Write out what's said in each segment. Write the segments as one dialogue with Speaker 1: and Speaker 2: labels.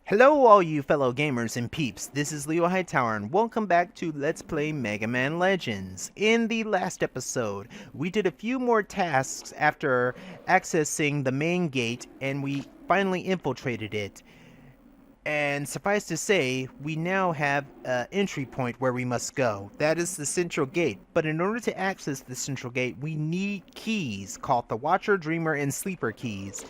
Speaker 1: Hello all you fellow gamers and peeps, this is Leo Hightower and welcome back to Let's Play Mega Man Legends. In the last episode, we did a few more tasks after accessing the main gate and we finally infiltrated it. And suffice to say, we now have an entry point where we must go. That is the central gate, but in order to access the central gate, we need keys called the Watcher, Dreamer, and Sleeper keys.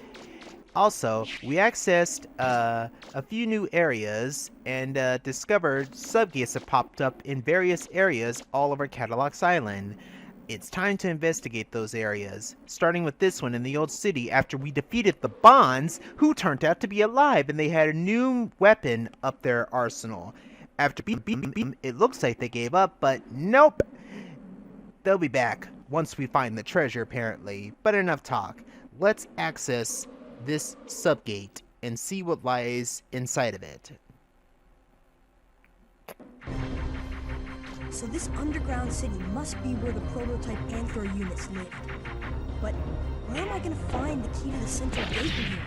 Speaker 1: Also, we accessed a few new areas and discovered subgates have popped up in various areas all over Cadillacs Island. It's time to investigate those areas, starting with this one in the old city after we defeated the Bonds, who turned out to be alive and they had a new weapon up their arsenal. After beating them, it looks like they gave up, but nope! They'll be back once we find the treasure apparently, but enough talk. Let's access this subgate and see what lies inside of it.
Speaker 2: So this underground city must be where the prototype Android units lived. But where am I gonna find the key to the central gate in here?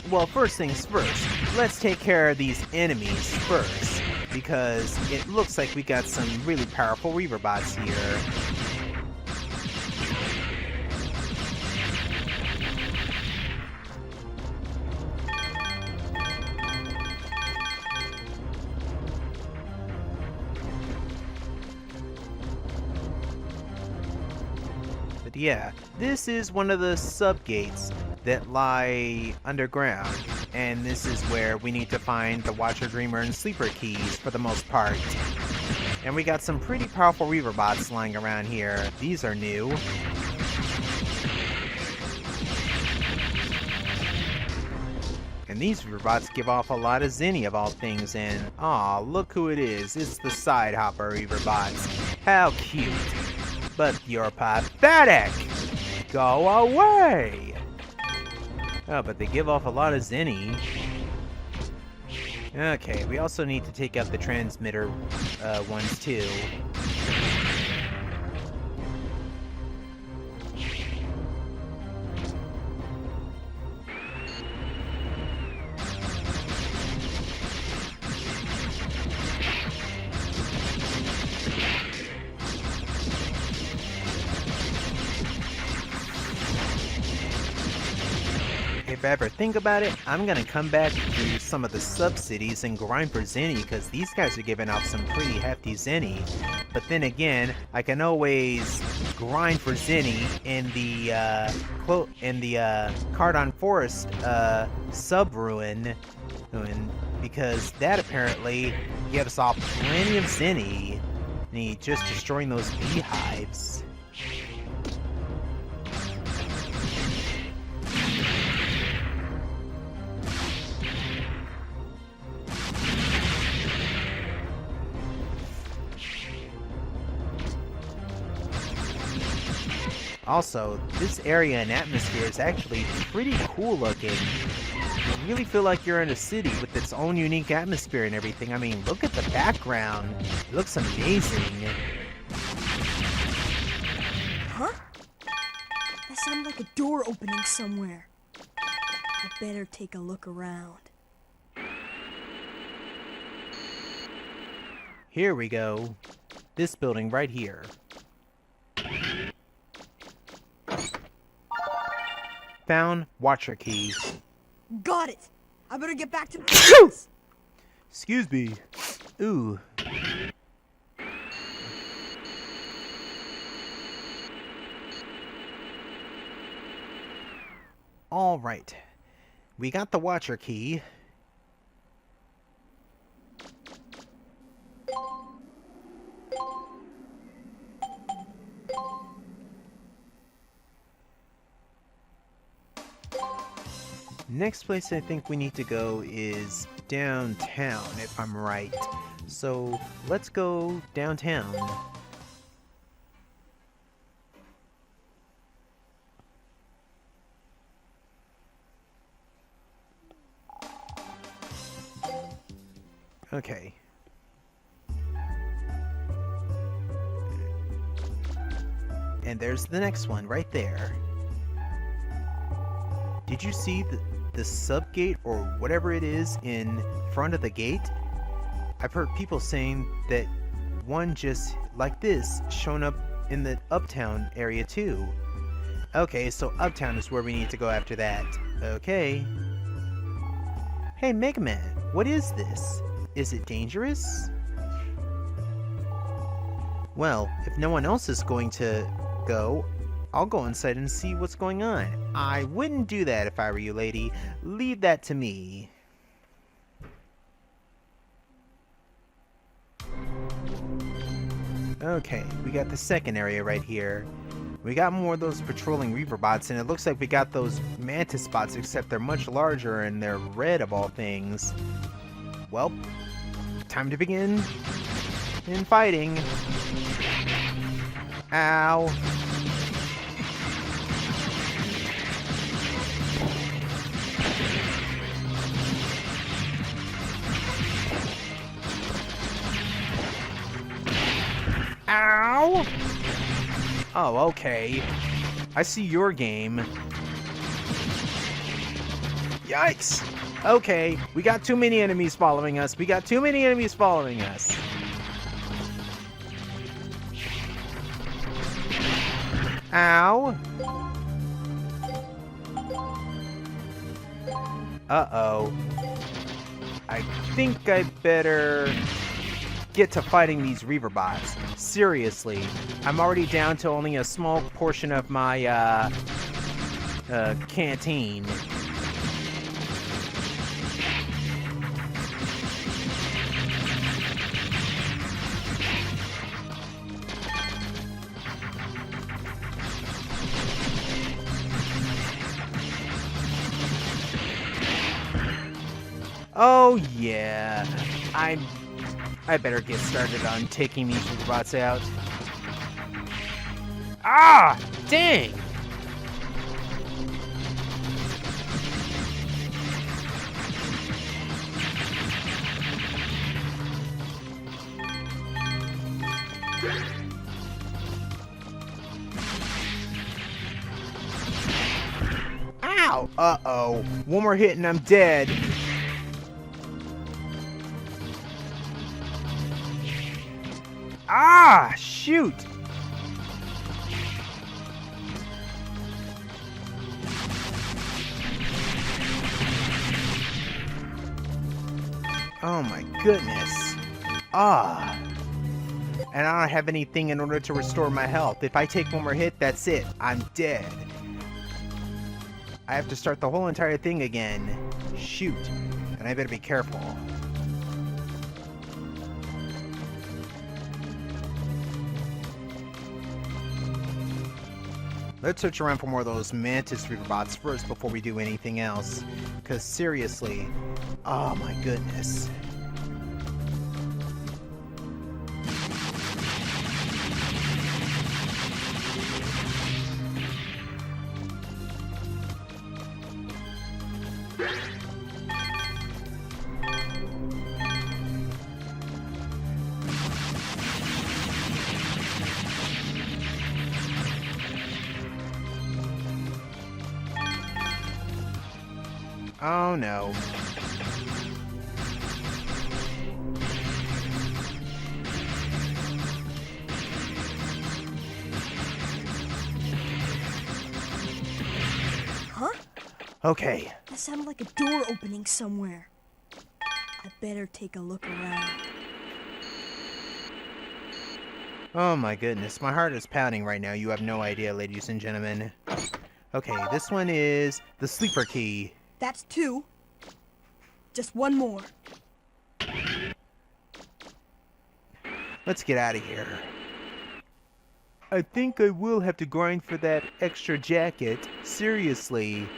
Speaker 1: Well, first things first, let's take care of these enemies first, because it looks like we got some really powerful Reaver bots here. Yeah, this is one of the subgates that lie underground, and this is where we need to find the Watcher, Dreamer, and Sleeper keys for the most part. And we got some pretty powerful Reaver bots lying around here. These are new. And these Reaver bots give off a lot of Zenny of all things, and aw, look who it is. It's the Side Hopper Reaver bots. How cute. But you're pathetic! Go away! Oh, but they give off a lot of Zenny. Okay, we also need to take out the transmitter ones too. If I ever think about it, I'm gonna come back to some of the sub-cities and grind for Zenny, because these guys are giving out some pretty hefty Zenny. But then again, I can always grind for Zenny in the Cardon Forest sub-ruin, because that apparently gives off plenty of Zenny. And just destroying those beehives. Also, this area and atmosphere is actually pretty cool looking. You really feel like you're in a city with its own unique atmosphere and everything. I mean, look at the background. It looks amazing.
Speaker 2: Huh? That sounded like a door opening somewhere. I better take a look around.
Speaker 1: Here we go. This building right here. Found Watcher key.
Speaker 2: Got it! I better get back to business.
Speaker 1: Excuse me. Ooh. Alright. We got the Watcher key. Next place I think we need to go is downtown, if I'm right. So let's go downtown. Okay. And there's the next one right there. Did you see the sub gate or whatever it is in front of the gate? I've heard people saying that one just like this shown up in the Uptown area too. Okay, so Uptown is where we need to go after that. Okay. Hey, Mega Man, what is this? Is it dangerous? Well, if no one else is going to go, I'll go inside and see what's going on. I wouldn't do that if I were you, lady. Leave that to me. Okay, we got the second area right here. We got more of those patrolling Reaver bots, and it looks like we got those Mantis bots, except they're much larger and they're red of all things. Well, time to begin in fighting. Ow. Ow! Oh, okay. I see your game. Yikes! Okay, we got too many enemies following us. We got too many enemies following us. Ow! Uh-oh. I think I better get to fighting these Reaver bots. Seriously, I'm already down to only a small portion of my, canteen. Oh yeah, I better get started on taking these robots out. Ah! Dang! Ow! Uh-oh. One more hit and I'm dead. Ah, shoot! Oh my goodness. Ah. And I don't have anything in order to restore my health. If I take one more hit, that's it. I'm dead. I have to start the whole entire thing again. Shoot. And I better be careful. Let's search around for more of those Mantis Reaver bots first before we do anything else. Because seriously, oh my goodness. Oh no.
Speaker 2: Huh?
Speaker 1: Okay.
Speaker 2: That sounded like a door opening somewhere. I better take a look around.
Speaker 1: Oh my goodness, my heart is pounding right now. You have no idea, ladies and gentlemen. Okay, this one is the sleeper key.
Speaker 2: That's 2. Just one more.
Speaker 1: Let's get out of here. I think I will have to grind for that extra jacket. Seriously.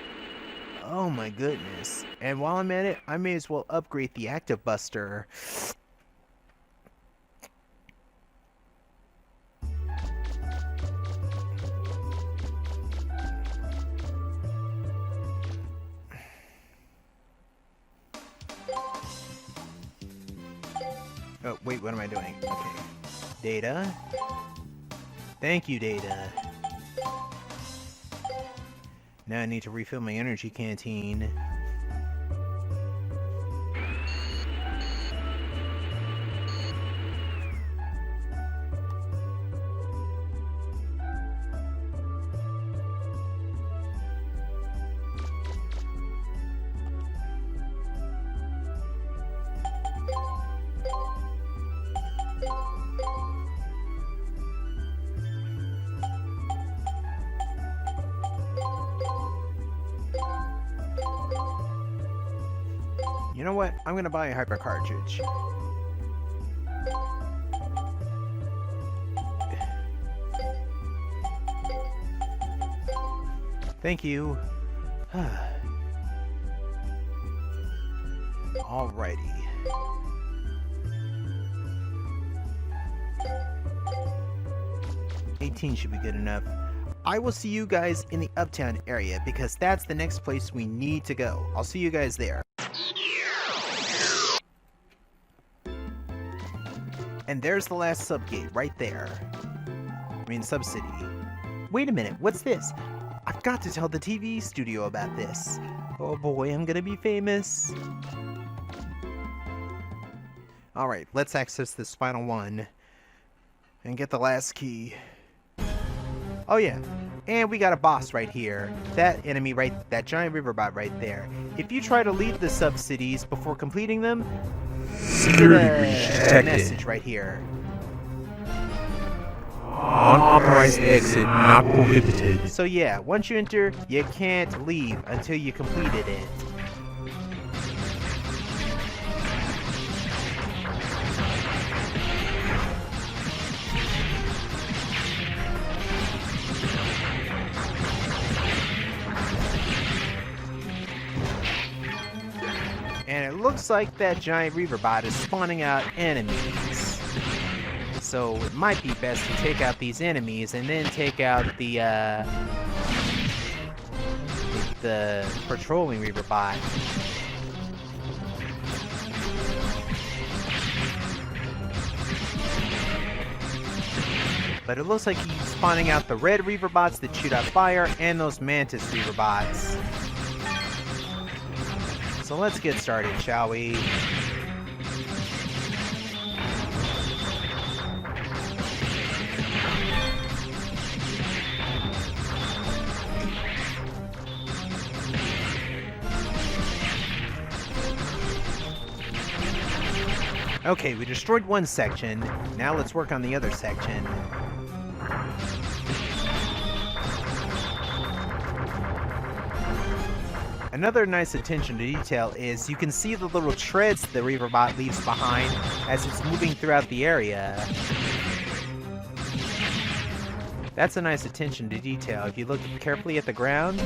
Speaker 1: Oh my goodness. And while I'm at it, I may as well upgrade the Active Buster. Oh, wait, what am I doing? Okay. Data. Thank you, Data. Now I need to refill my energy canteen. You know what? I'm gonna buy a hyper cartridge. Thank you. Alrighty. $18 should be good enough. I will see you guys in the Uptown area because that's the next place we need to go. I'll see you guys there. And there's the last subgate right there. I mean, subcity. Wait a minute, what's this? I've got to tell the TV studio about this. Oh boy, I'm gonna be famous. Alright, let's access this final one and get the last key. Oh yeah, and we got a boss right here. That enemy that giant riverbot right there. If you try to leave the sub-cities before completing them, you get a message right here.
Speaker 3: Unauthorized exit not prohibited.
Speaker 1: So yeah, once you enter, you can't leave until you completed it. And it looks like that giant riverbot is spawning out enemies. So it might be best to take out these enemies and then take out the patrolling riverbot. But it looks like he's spawning out the red riverbots that shoot out fire and those mantis riverbots. So let's get started, shall we? Okay, we destroyed one section. Now let's work on the other section. Another nice attention to detail is you can see the little treads the riverbot leaves behind as it's moving throughout the area. That's a nice attention to detail. If you look carefully at the ground,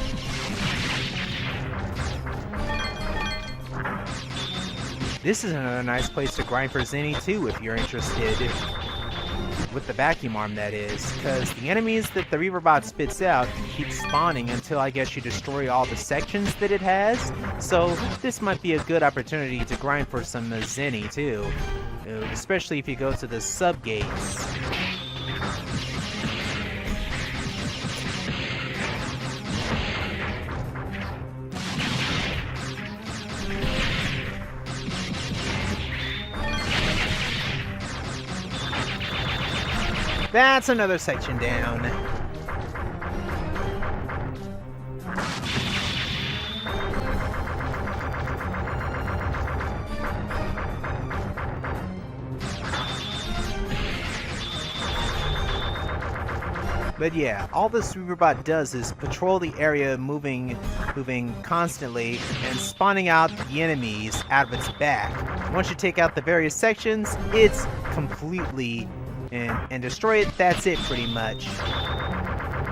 Speaker 1: this is another nice place to grind for Zenny too if you're interested. With the vacuum arm, that is, because the enemies that the riverbot spits out keep spawning until I guess you destroy all the sections that it has. So this might be a good opportunity to grind for some Zenny too, especially if you go to the sub-gates. That's another section down. But yeah, all this riverbot does is patrol the area, moving constantly and spawning out the enemies out of its back. Once you take out the various sections, it's completely and destroy it. That's it pretty much.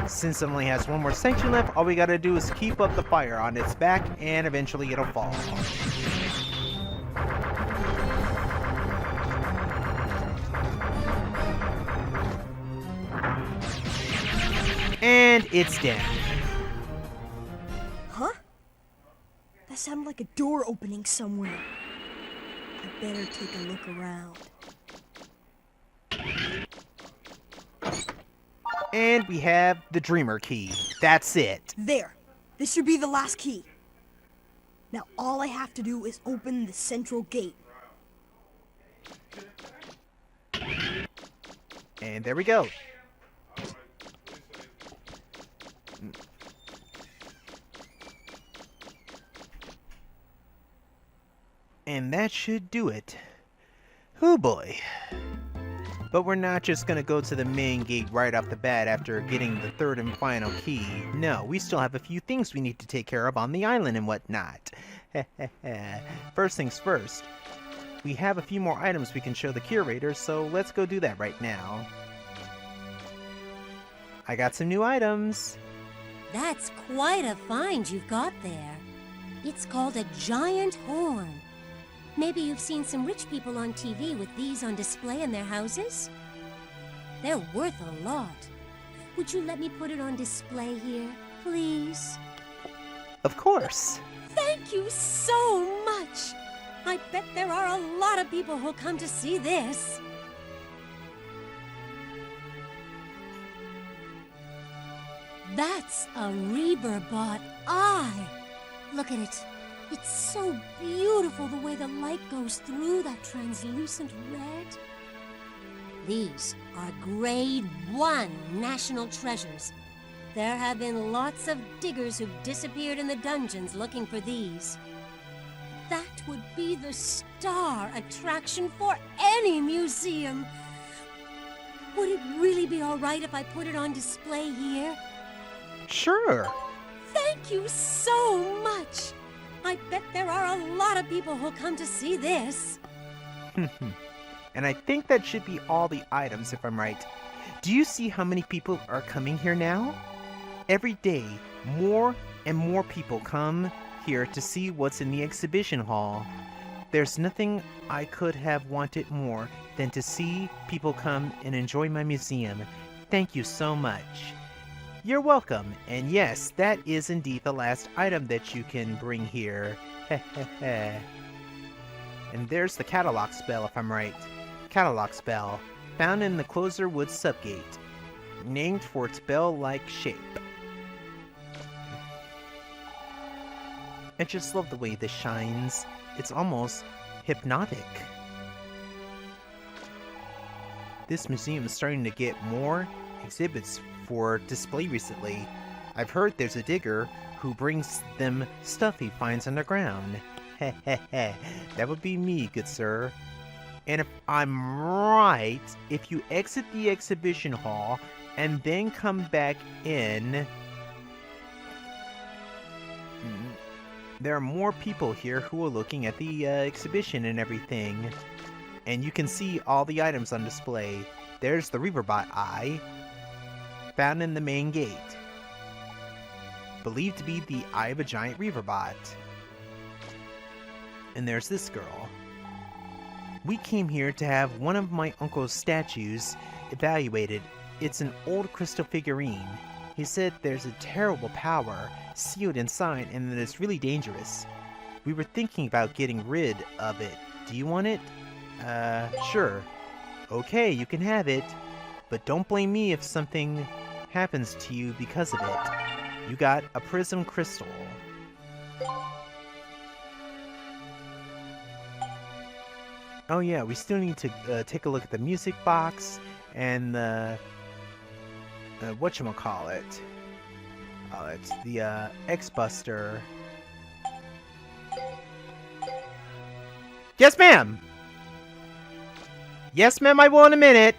Speaker 1: Since it only has one more section left, all we gotta do is keep up the fire on its back and eventually it'll fall. And it's down.
Speaker 2: Huh? That sounded like a door opening somewhere. I better take a look around.
Speaker 1: And we have the Dreamer Key. That's it.
Speaker 2: There. This should be the last key. Now all I have to do is open the central gate.
Speaker 1: And there we go. And that should do it. Oh boy. But we're not just gonna go to the main gate right off the bat after getting the third and final key. No, we still have a few things we need to take care of on the island and whatnot. First things first, we have a few more items we can show the curator, so let's go do that right now. I got some new items.
Speaker 4: That's quite a find you've got there. It's called a giant horn. Maybe you've seen some rich people on TV with these on display in their houses? They're worth a lot. Would you let me put it on display here, please?
Speaker 1: Of course.
Speaker 4: Thank you so much. I bet there are a lot of people who'll come to see this. That's a Reaver-bought eye. Look at it. It's so beautiful the way the light goes through that translucent red. These are Grade 1 national treasures. There have been lots of diggers who've disappeared in the dungeons looking for these. That would be the star attraction for any museum. Would it really be all right if I put it on display here?
Speaker 1: Sure.
Speaker 4: Thank you so much. I bet there are a lot of people who'll come to see this.
Speaker 1: And I think that should be all the items, if I'm right. Do you see how many people are coming here now? Every day, more and more people come here to see what's in the exhibition hall. There's nothing I could have wanted more than to see people come and enjoy my museum. Thank you so much. You're welcome, and yes, that is indeed the last item that you can bring here. And there's the catalog spell, if I'm right. Catalog spell, found in the Closerwood subgate, named for its bell-like shape. I just love the way this shines. It's almost hypnotic. This museum is starting to get more exhibits for display recently. I've heard there's a digger who brings them stuff he finds underground. That would be me, good sir. And if I'm right, if you exit the exhibition hall and then come back in, there are more people here who are looking at the exhibition and everything. And you can see all the items on display. There's the Reaver-bought eye, found in the main gate. Believed to be the eye of a giant Reaver-bot. And there's this girl. We came here to have one of my uncle's statues evaluated. It's an old crystal figurine. He said there's a terrible power sealed inside and that it's really dangerous. We were thinking about getting rid of it. Do you want it? Sure. Okay, you can have it. But don't blame me if something happens to you because of it. You got a prism crystal. Oh yeah, we still need to take a look at the music box and the whatchamacallit. It's the X-Buster. Yes, ma'am! Yes, ma'am, I will in a minute!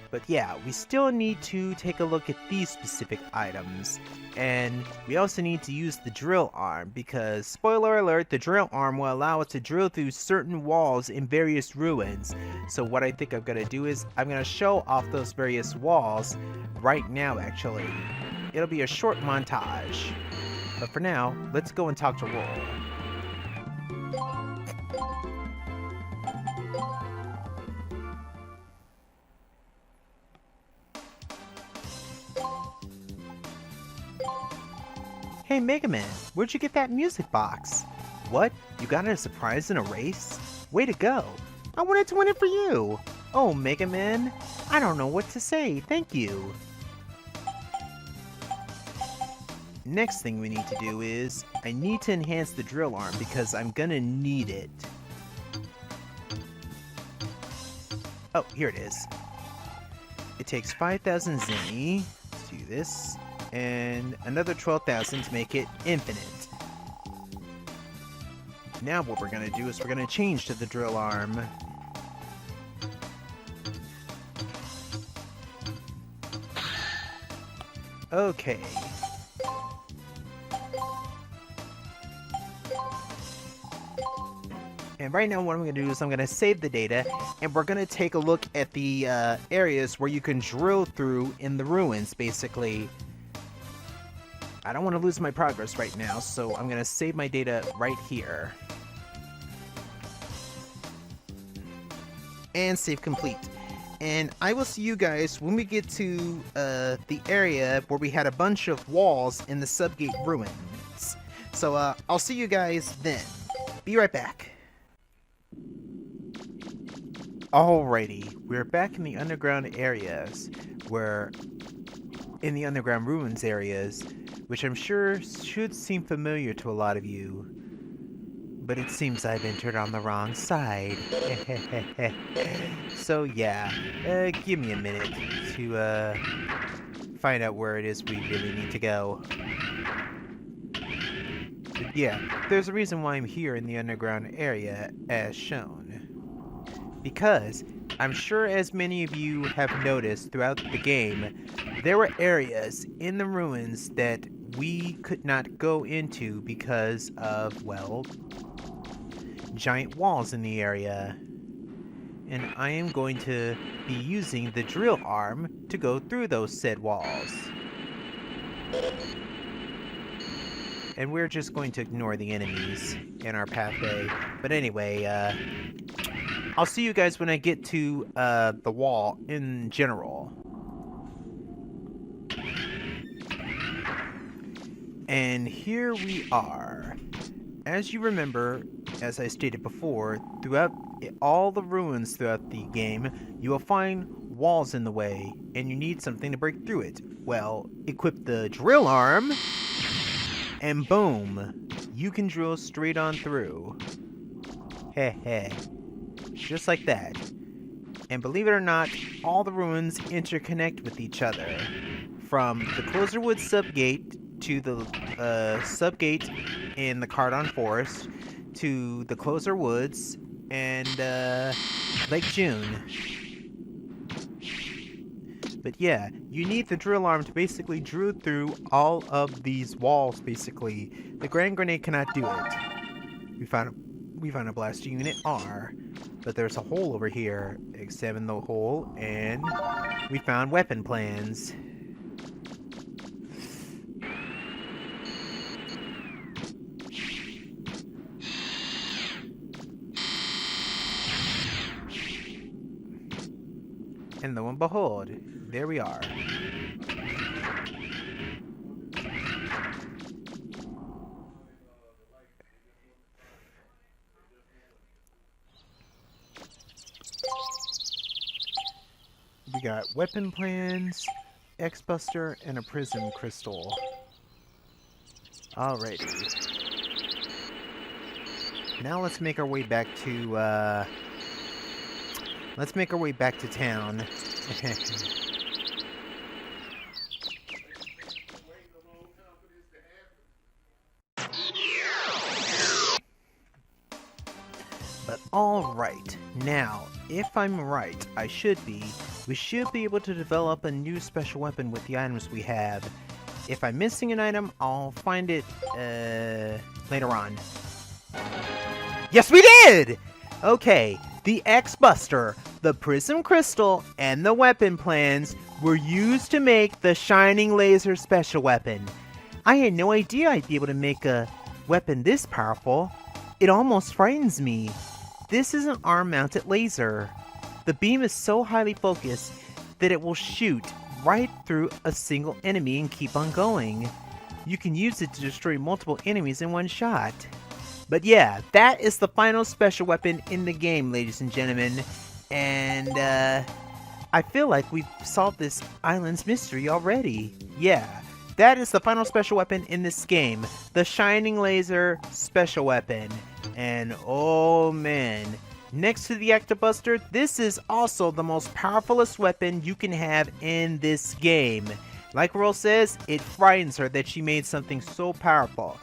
Speaker 1: But yeah, we still need to take a look at these specific items. And we also need to use the drill arm because, spoiler alert, the drill arm will allow us to drill through certain walls in various ruins. So what I think I'm going to do is, I'm going to show off those various walls right now actually. It'll be a short montage. But for now, let's go and talk to Roll. Hey Mega Man, where'd you get that music box? What? You got it a surprise in a race? Way to go! I wanted to win it for you! Oh Mega Man, I don't know what to say, thank you! Next thing we need to do is, I need to enhance the drill arm because I'm gonna need it. Oh, here it is. It takes 5,000 zenny. Let's do this. And another 12,000 to make it infinite. Now what we're gonna do is we're gonna change to the drill arm. And right now what I'm going to do is I'm going to save the data, and we're going to take a look at the areas where you can drill through in the ruins, basically. I don't want to lose my progress right now, so I'm going to save my data right here. And save complete. And I will see you guys when we get to the area where we had a bunch of walls in the Subgate ruins. So I'll see you guys then. Be right back. Alrighty, we're back in the underground areas, in the underground ruins areas, which I'm sure should seem familiar to a lot of you. But it seems I've entered on the wrong side. So yeah, give me a minute to find out where it is we really need to go. But yeah, there's a reason why I'm here in the underground area as shown. Because I'm sure as many of you have noticed throughout the game, there were areas in the ruins that we could not go into because of, well, giant walls in the area. And I am going to be using the drill arm to go through those said walls. And we're just going to ignore the enemies in our pathway. But anyway, I'll see you guys when I get to the wall in general. And here we are. As you remember, as I stated before, throughout all the ruins throughout the game, you will find walls in the way, and you need something to break through it. Well, equip the drill arm, and boom, you can drill straight on through. Heh heh. Just like that. And believe it or not, all the ruins interconnect with each other. From the Closerwood subgate to the subgate in the Cardon Forest to the Closer Woods and Lake June. But yeah, you need the drill arm to basically drill through all of these walls, basically. The Grand Grenade cannot do it. We found a blaster unit R. But there's a hole over here. Examine the hole, and we found weapon plans. And lo and behold, there we are. We got weapon plans, X-Buster, and a prism crystal. Alrighty. Now let's make our way back to, town. But alright, now, if I'm right, we should be able to develop a new special weapon with the items we have. If I'm missing an item, I'll find it, later on. Yes, we did! Okay, the X-Buster, the Prism Crystal, and the weapon plans were used to make the Shining Laser special weapon. I had no idea I'd be able to make a weapon this powerful. It almost frightens me. This is an arm-mounted laser. The beam is so highly focused that it will shoot right through a single enemy and keep on going. You can use it to destroy multiple enemies in one shot. But yeah, that is the final special weapon in the game, ladies and gentlemen. And I feel like we've solved this island's mystery already. Yeah, that is the final special weapon in this game. The Shining Laser special weapon. And oh man, next to the Ectobuster, this is also the most powerfulest weapon you can have in this game. Like Roll says, it frightens her that she made something so powerful.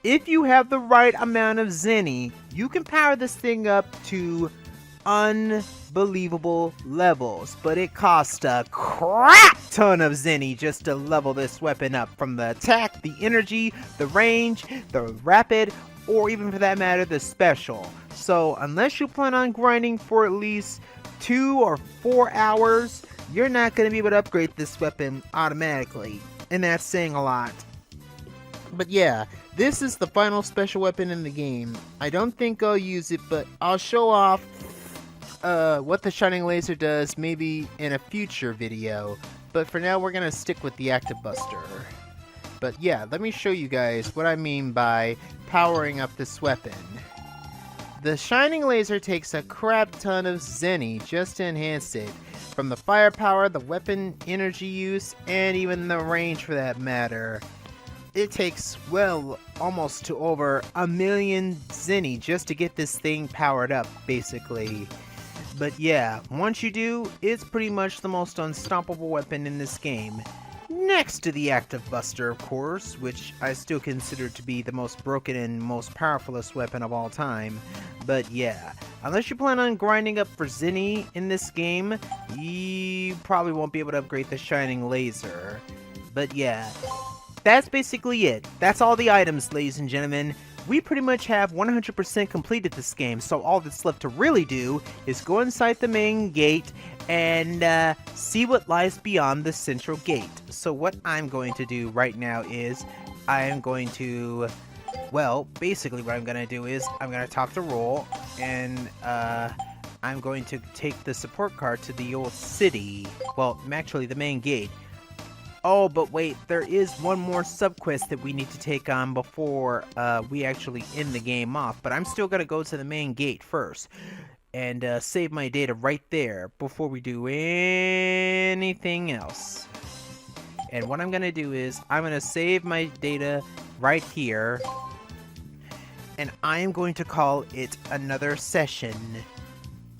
Speaker 1: If you have the right amount of Zenny, you can power this thing up to unbelievable levels, but it costs a crap ton of Zenny just to level this weapon up, from the attack, the energy, the range, the rapid, or even for that matter, the special. So unless you plan on grinding for at least 2 or 4 hours, you're not going to be able to upgrade this weapon automatically. And that's saying a lot. But yeah, this is the final special weapon in the game. I don't think I'll use it, but I'll show off what the Shining Laser does maybe in a future video. But for now, we're going to stick with the Active Buster. But yeah, let me show you guys what I mean by powering up this weapon. The Shining Laser takes a crap ton of Zenny just to enhance it. From the firepower, the weapon energy use, and even the range for that matter. It takes, well, almost to over 1,000,000 Zenny just to get this thing powered up, basically. But yeah, once you do, it's pretty much the most unstoppable weapon in this game. Next to the Active Buster, of course, which I still consider to be the most broken and most powerfulest weapon of all time. But yeah, unless you plan on grinding up for Zenny in this game, you probably won't be able to upgrade the Shining Laser. But yeah, that's basically it. That's all the items, ladies and gentlemen. We pretty much have 100% completed this game, so all that's left to really do is go inside the main gate and see what lies beyond the central gate. So what I'm going to do right now is I am going to, well, basically what I'm going to do is I'm going to talk to Roll, and I'm going to take the support car to the old city. Well, actually the main gate. Oh, but wait, there is one more subquest that we need to take on before we actually end the game off. But I'm still going to go to the main gate first and save my data right there before we do anything else. And what I'm going to do is I'm going to save my data right here. And I am going to call it another session.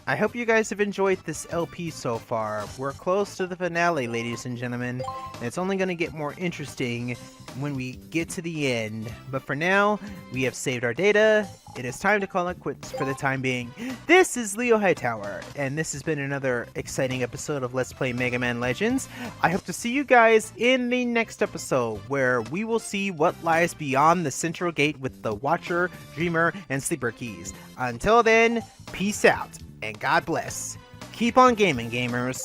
Speaker 1: I hope you guys have enjoyed this LP so far. We're close to the finale, ladies and gentlemen, and it's only going to get more interesting when we get to the end. But for now, we have saved our data. It is time to call it quits for the time being. This is Leo Hightower, and this has been another exciting episode of Let's Play Mega Man Legends. I hope to see you guys in the next episode, where we will see what lies beyond the central gate with the Watcher, Dreamer, and Sleeper keys. Until then, peace out. And God bless. Keep on gaming, gamers.